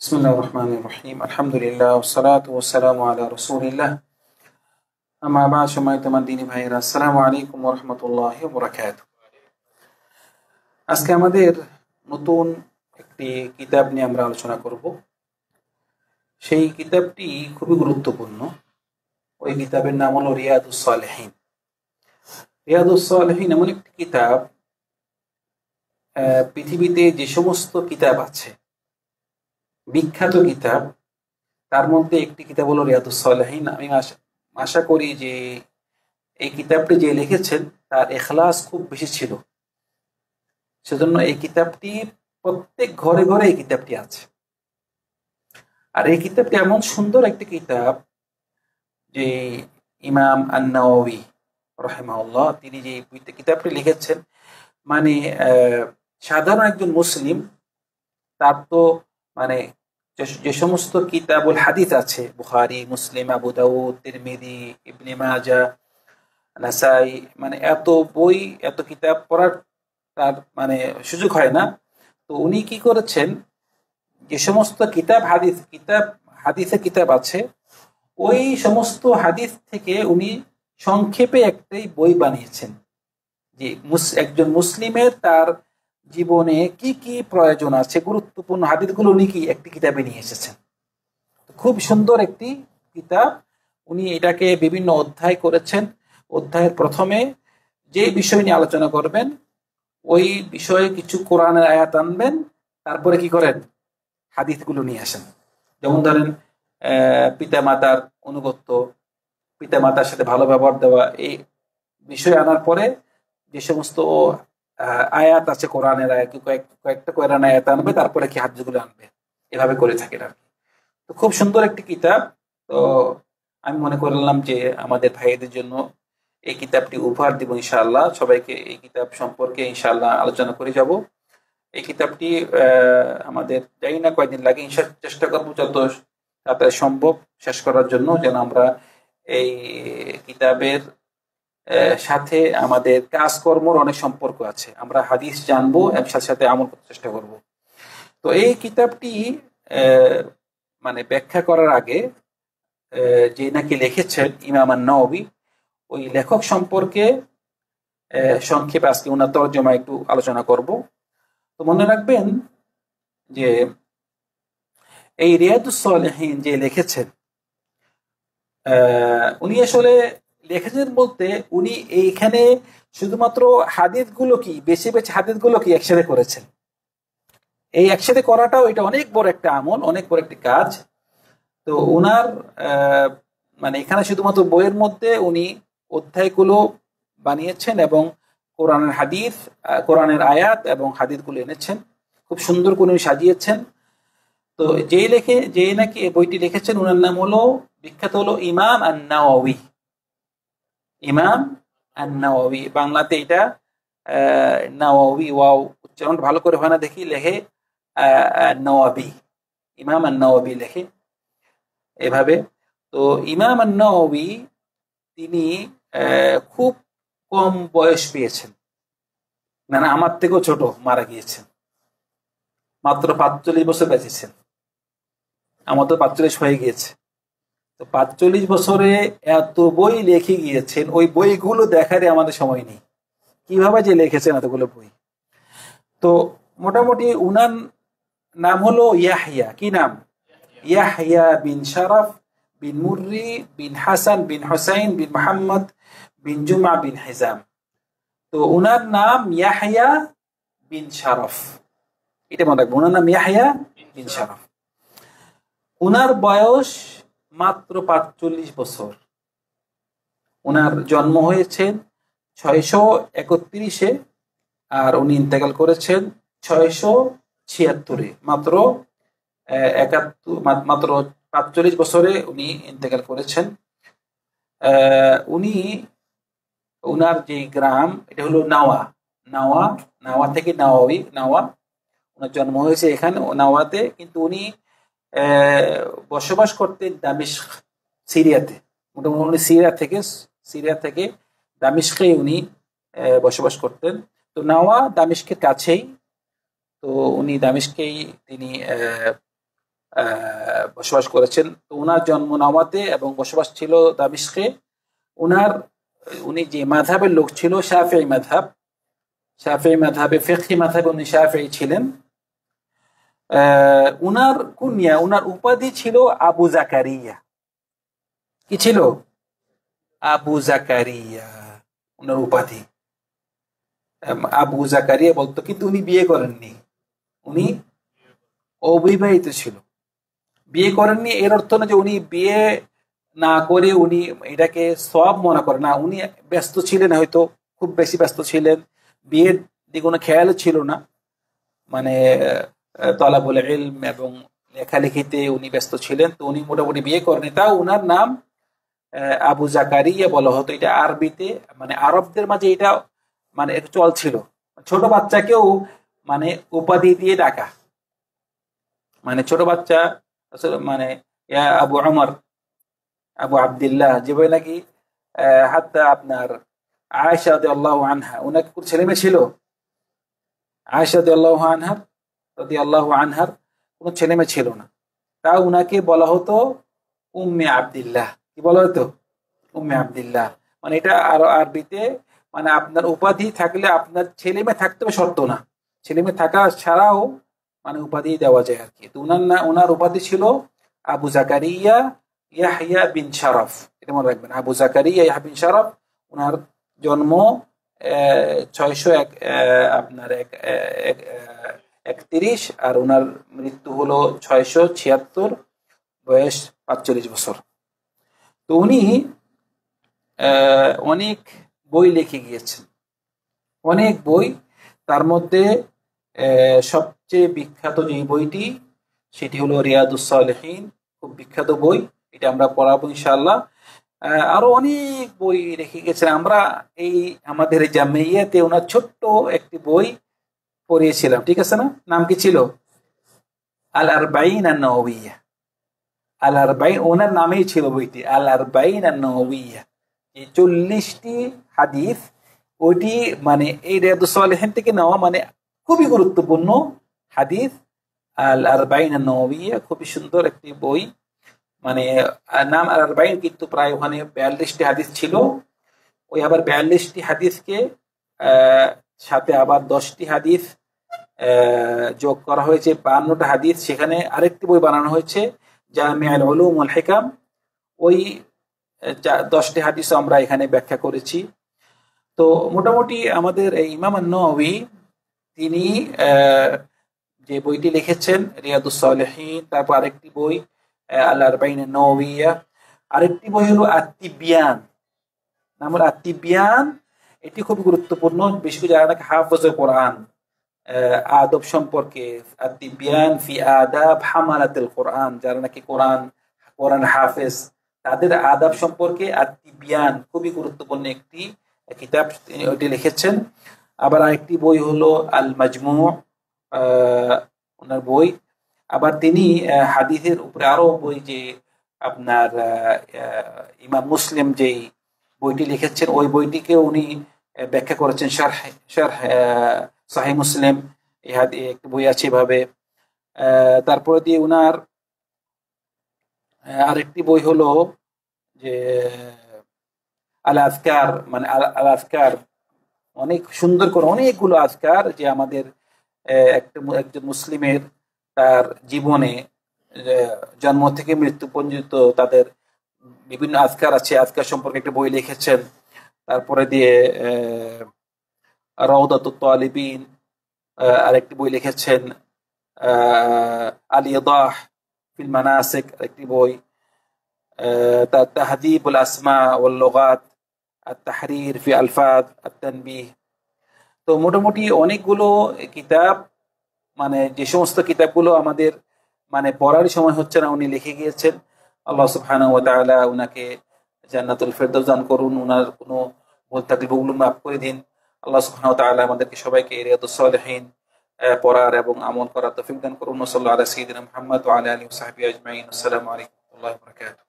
বিসমিল্লাহির রহমানির রহিম। আলহামদুলিল্লাহ ওয়াসসালাতু ওয়াসসালামু আলা রাসূলিল্লাহ। আম্মা বা'দ। সম্মানিত আমার দিনী ভাইয়েরা, আসসালামু আলাইকুম ওয়া রাহমাতুল্লাহি ওয়া বারাকাতুহু। আজকে আমাদের নতুন একটি কিতাব নিয়ে আমরা আলোচনা করব। সেই কিতাবটি খুবই গুরুত্বপূর্ণ। ওই কিতাবের নাম হলো রিয়াদুস সালেহিন। রিয়াদুস সালেহিন এমন একটি কিতাব, পৃথিবীতে যে সমস্ত কিতাব আছে, বিখ্যাত কিতাব, তার মধ্যে একটি কিতাব হলো রিয়াদুস সালেহিন। আমি আশা করি যে এই কিতাবটি যে লিখেছেন তার ইখলাস খুব বেশি ছিল, সেজন্য এই কিতাবটি প্রত্যেক ঘরে ঘরে এই কিতাবটি আছে। আর এই কিতাবটি এমন সুন্দর একটি কিতাব যে ইমাম আন-নাওয়াবী রাহিমাহুল্লাহ তিনি যে কিতাবটি লিখেছেন, মানে সাধারণ একজন মুসলিম তার তো মানে যে সমস্ত কিতাবুল হাদিস আছে, বুখারী, মুসলিম, আবু দাউদ, তিরমিজি, ইবনে মাজাহ, নাসাই, মানে এত বই, এত কিতাব পড়ার তার মানে সুযোগ হয় না। তো উনি কি করেছেন, যে সমস্ত হাদিসের কিতাব আছে, ওই সমস্ত হাদিস থেকে উনি সংক্ষেপে একটাই বই বানিয়েছেন যে একজন মুসলিমের তার জীবনে কি কি প্রয়োজন আছে, গুরুত্বপূর্ণ হাদিসগুলো উনি কি একটি কিতাবে নিয়ে এসেছেন। খুব সুন্দর একটি কিতাব। উনি এটাকে বিভিন্ন অধ্যায় করেছেন। অধ্যায়ের প্রথমে যে বিষয় নিয়ে আলোচনা করবেন, ওই বিষয়ে কিছু কোরআনের আয়াত আনবেন, তারপরে কি করেন, হাদিসগুলো নিয়ে আসেন। যেমন ধরেন পিতা মাতার অনুগত্য, পিতা মাতার সাথে ভালো ব্যবহার দেওয়া, এই বিষয় আনার পরে যে সমস্ত আয়াত আছে কোরআনের আয়াত, কয়েকটা কোরআন আয়াত আনবে, তারপরে কি হাদিসগুলো আনবে, এভাবে করে থাকেন আর কি। তো খুব সুন্দর একটি কিতাব। তো আমি মনে করলাম যে আমাদের ভাইদের জন্য এই কিতাবটি উপহার দিব ইনশাআল্লাহ। সবাইকে এই কিতাব সম্পর্কে ইনশাআল্লাহ আলোচনা করে যাব। এই কিতাবটি আমাদের জানি না কয়দিন লাগে, চেষ্টা করবো যত তাড়াতাড়ি সম্ভব শেষ করার জন্য, যেন আমরা এই কিতাবের সাথে আমাদের কাজকর্মর অনেক সম্পর্ক আছে, আমরা হাদিস জানবো এর সাথে সাথে আমল করতে চেষ্টা করব। তো এই কিতাবটি মানে ব্যাখ্যা করার আগে যে নাকি লিখেছেন ইমাম আন-নাওয়াবী, ওই লেখক সম্পর্কে সংক্ষেপে আজকে ওনার তরজমা একটু আলোচনা করব। তো মনে রাখবেন যে এই রিয়াদুস সালেহিন যে লিখেছেন, উনি আসলে লিখেছেন বলতে উনি এইখানে শুধুমাত্র হাদিসগুলো কি বেছে বেছে হাদিসগুলো কি একসাথে করেছেন। এই একসাথে করাটাও এটা অনেক বড় একটা আমল, অনেক বড় একটি কাজ। তো ওনার মানে এখানে শুধুমাত্র বইয়ের মধ্যে উনি অধ্যায়গুলো বানিয়েছেন এবং কোরআনের হাদিস, কোরআনের আয়াত এবং হাদিসগুলো এনেছেন, খুব সুন্দর করে উনি সাজিয়েছেন। তো যে নাকি এই বইটি লিখেছেন, ওনার নাম হলো, বিখ্যাত হলো ইমাম আন-নাওয়াবী। ইমাম আন-নাওয়াবী, বাংলাতে এটা নাওয়াবী, ওয়াও উচ্চারণ ভালো করে হয় না দেখি, লেখে নওয়াবী, ইমাম আন-নাওয়াবী লেখে এভাবে। তো ইমাম আন-নাওয়াবী তিনি খুব কম বয়স পেয়েছেন, মানে আমার থেকেও ছোট মারা গিয়েছেন, মাত্র ৪৫ বছর বেঁচেছেন। আমার তো ৪৫ হয়ে গিয়েছে। তো ৪৫ বছরে এত বই লিখে গিয়েছেন, ওই বইগুলো দেখারে আমাদের সময় নেই, কিভাবে যে লিখেছেন এতগুলো বই। তো মোটামুটি উনার নাম হলো ইয়াহইয়া, কি নাম, ইয়াহইয়া বিন শারাফ বিন মুররি বিন হাসান বিন হুসাইন বিন মুহাম্মদ বিন জুমা বিন হিজাম। তো উনার নাম ইয়াহইয়া বিন শারাফ, এটা মনে রাখবো, উনার নাম ইয়াহইয়া বিন শারাফ। উনার বয়স মাত্র ৪৫ বছর। উনার জন্ম হয়েছে ৬৩১-এ, আর উনি ইন্তেকাল করেছেন ৬৭৬, মাত্র ৪৫ বছরে উনি ইন্তেকাল করেছেন। উনার যে গ্রাম, এটা হলো নাওয়া, নাওয়া, নাওয়া থেকে নাওয়াবী, নাওয়া। ওনার জন্ম হয়েছে এখানে নাওয়াতে, কিন্তু উনি বসবাস করতেন দামিশক, সিরিয়াতে। মোটামুটি উনি সিরিয়া থেকে দামিশকে উনি বসবাস করতেন। তো নাওয়া দামিশকের কাছেই। তো উনি দামিশকেই তিনি বসবাস করেছেন। তো উনার জন্ম নাওয়াতে এবং বসবাস ছিল দামিশকে। উনি যে মাযহাবের লোক ছিল শাফিঈ মাযহাব, শাফিঈ মাযহাবে ফিকহি মাযহাবে উনি শাফিঈ ছিলেন। উনার কুনিয়া, উনার উপাধি ছিল আবু জাকারিয়া। কি ছিল? আবু জাকারিয়া উনার উপাধি। আবু জাকারিয়া বলতো, কিন্তু উনি বিয়ে করেননি, উনি অবিবাহিত ছিল, বিয়ে করেননি। এর অর্থ না যে উনি বিয়ে না করে উনি এটাকে সওয়াব মনে করেন না, উনি ব্যস্ত ছিলেন, হয়তো খুব বেশি ব্যস্ত ছিলেন, বিয়ের দিকে কোনো খেয়াল ছিল না। মানে তলাবুল ইলম এবং লেখালেখিতে উনি ব্যস্ত ছিলেন, তো উনি মোটামুটি বিয়ে করেনি। তাও উনার নাম আবু জাকারিয়া বলা হতো। এটা আরবিতে, মানে আরবদের মাঝে এটা মানে এটা চল ছিল। ছোট বাচ্চাকেও মানে উপাধি দিয়ে ডাকা, মানে ছোট বাচ্চা মানে ইয়া আবু উমর, আবু আব্দুল্লাহ, যেভাবে নাকি হাত্তা আপনার আয়েশা রাদিয়াল্লাহু আনহা, উনাকে কোন ছেলে মেয়ে ছিল? আয়েশা রাদিয়াল্লাহু আনহার কোনো ছেলে মেয়ে ছিল না, তাও উনাকে বলা হতো উম্মে আব্দুল্লাহ। কি বলা হতো? উম্মে আব্দুল্লাহ। মানে এটা আরো আরবিতে, মানে আপনার উপাধি থাকলে আপনার ছেলে মেয়ে থাকতে হবে শর্ত না, ছেলে মেয়ে থাকা ছাড়াও মানে উপাধি দেওয়া যায় আর কি। তো উনার উপাধি ছিল আবু জাকারিয়া ইয়াহইয়া বিন শারফ। এটা মনে রাখবেন, আবু জাকারিয়া ইয়াহইয়া বিন শারফ। উনার জন্ম 601 আপনার 31, আর উনার মৃত্যু হলো 676, বয়স 45 বছর। তো উনি অনেক বই লিখে গিয়েছেন, অনেক বই। তার মধ্যে সবচেয়ে বিখ্যাত যে বইটি, সেটি হলো রিয়াদুস সালেহিন। খুব বিখ্যাত বই, এটা আমরা পড়াবো ইনশাআল্লাহ। আরো অনেক বই রেখে গেছেন। আমরা এই আমাদের জামিয়াতে ওনার ছোট্ট একটি বই পড়িয়েছিলাম, ঠিক আছে না? নাম কি ছিল? আল আরবাঈন আন-নওয়িয়্যা। আল আরবাঈন ওনার নামেই ছিল বইটি, আল আরবাঈন আন-নওয়িয়্যা। এই 40টি হাদিস, ওইটি মানে এই রিয়াদুস সালেহিন থেকে নেওয়া, মানে খুবই গুরুত্বপূর্ণ হাদিস। আল আরবাঈন আন-নওয়িয়্যা খুবই সুন্দর একটি বই। মানে নাম আল আরবাঈন, কিন্তু প্রায় ওখানে 42টি হাদিস ছিল। ওই আবার 42টি হাদিসকে সাথে আবার 10টি হাদিস যোগ করা হয়েছে, 52টা হাদিস। সেখানে আরেকটি বই বানানো হয়েছে জামিউল উলুম ওয়াল হিকাম। ওই 10টি হাদিস আমরা এখানে ব্যাখ্যা করেছি। তো মোটামুটি আমাদের এই ইমাম আন-নওয়ী তিনি যে বইটি লিখেছেন রিয়াদুস সালেহিন, তারপর আরেকটি বই আল আরবাঈন আন-নওয়িয়্যা, আরেকটি বই হলো আত-তিবয়ান। নাম হলো আত-তিবয়ান। এটি খুব গুরুত্বপূর্ণ, বিশেষ করে যারা নাকি হাফেজে কোরআন, আদব সম্পর্কে, আত-তিবয়ান ফি আদাব হামালাতুল কোরআন, যারা নাকি কোরআন হাফেজ, তাদের আদাব সম্পর্কে আত-তিবয়ান খুবই গুরুত্বপূর্ণ একটি কিতাব তিনি ওইটি লিখেছেন। আবার আরেকটি বই হলো আল মাজমু, ওনার বই। আবার তিনি হাদিসের উপরে আরো বই, যে আপনার ইমাম মুসলিম যেই বইটি লিখেছেন, ওই বইটিকে উনি ব্যাখ্যা করেছেন, শারহ সহিহ মুসলিম। একটি বই আছে এভাবে। তারপরে দিয়ে উনার আরেকটি বই হলো যে আল আজকার, মানে আল আজকার। অনেক সুন্দর করে অনেকগুলো আজকার, যে আমাদের একজন মুসলিমের তার জীবনে জন্ম থেকে মৃত্যু পর্যন্ত তাদের বিভিন্ন আজকার আছে, আজকার সম্পর্কে একটা বই লিখেছেন। তারপরে দিয়ে রাউদাতুত তালিবিন আরেকটি বই লিখেছেন, আল ইদাহ ফিল মানাসিক আরেকটি বই, তাহদিবুল আসমা ওয়াল লুগাত, আত-তাহরির ফি আলফাজ আত-তানবিহ। তো মোটামুটি অনেকগুলো কিতাব, মানে যে সমস্ত কিতাবগুলো আমাদের মানে পড়ার সময় হচ্ছে না, উনি লিখে গিয়েছেন। আল্লাহ সুবহানাহু ওয়া তাআলা উনাকে জান্নাতুল ফেরদৌস দান করুন, উনার কোনো ভুল থাকলে ভুল মাফ করে দিন। আল্লাহ সুবহানাহু ওয়া তাআলা আমাদেরকে সবাইকে রিয়াদুস সালেহিন পড়ার এবং আমল করার তৌফিক দান করুন। সাল্লাল্লাহু আলা সাইয়্যিদিনা মুহাম্মদ ওয়া আলা আলিহি ওয়া সাহবিহি আজমাইন। আসসালামু আলাইকুম ওয়া রাহমাতুল্লাহি ওয়া বারাকাতুহু।